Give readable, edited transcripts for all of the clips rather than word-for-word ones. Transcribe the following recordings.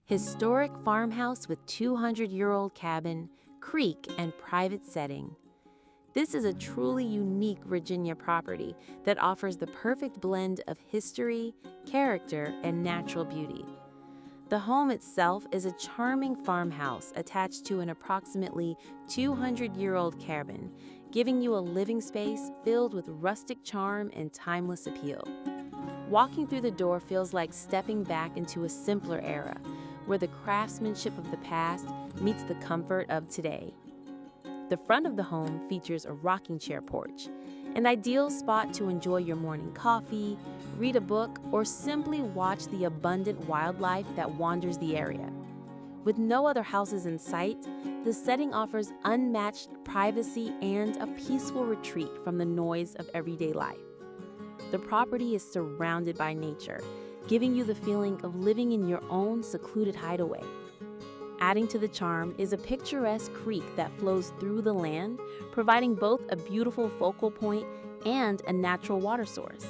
Historic farmhouse with 200-year-old cabin, creek, and private setting. This is a truly unique Virginia property that offers the perfect blend of history, character, and natural beauty. The home itself is a charming farmhouse attached to an approximately 200-year-old cabin, giving you a living space filled with rustic charm and timeless appeal. Walking through the door feels like stepping back into a simpler era, where the craftsmanship of the past meets the comfort of today. The front of the home features a rocking chair porch, an ideal spot to enjoy your morning coffee, read a book, or simply watch the abundant wildlife that wanders the area. With no other houses in sight, the setting offers unmatched privacy and a peaceful retreat from the noise of everyday life. The property is surrounded by nature, giving you the feeling of living in your own secluded hideaway. Adding to the charm is a picturesque creek that flows through the land, providing both a beautiful focal point and a natural water source.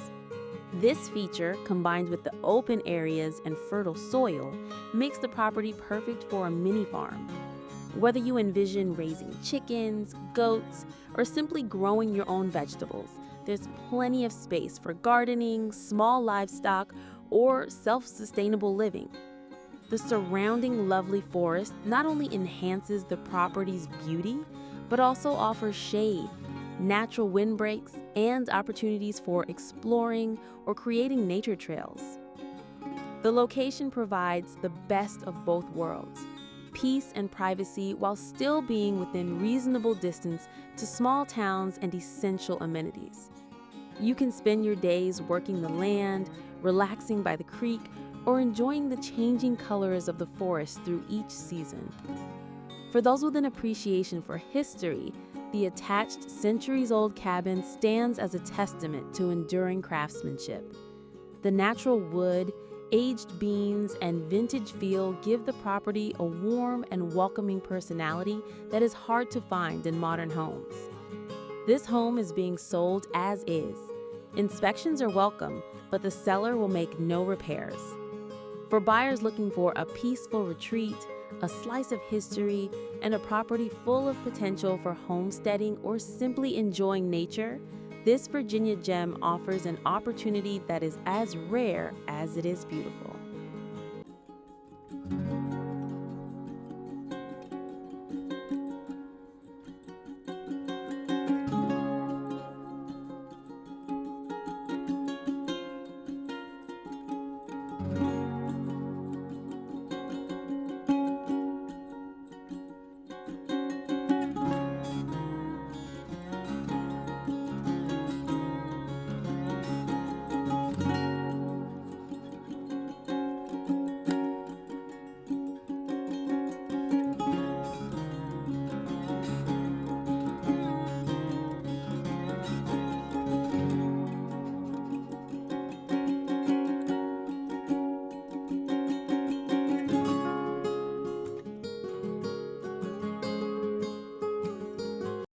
This feature, combined with the open areas and fertile soil, makes the property perfect for a mini farm. Whether you envision raising chickens, goats, or simply growing your own vegetables, there's plenty of space for gardening, small livestock, or self-sustainable living. The surrounding lovely forest not only enhances the property's beauty, but also offers shade, natural windbreaks, and opportunities for exploring or creating nature trails. The location provides the best of both worlds, peace and privacy while still being within reasonable distance to small towns and essential amenities. You can spend your days working the land, relaxing by the creek, or enjoying the changing colors of the forest through each season. For those with an appreciation for history, the attached centuries-old cabin stands as a testament to enduring craftsmanship. The natural wood, aged beams, and vintage feel give the property a warm and welcoming personality that is hard to find in modern homes. This home is being sold as is. Inspections are welcome, but the seller will make no repairs. For buyers looking for a peaceful retreat, a slice of history, and a property full of potential for homesteading or simply enjoying nature, this Virginia gem offers an opportunity that is as rare as it is beautiful.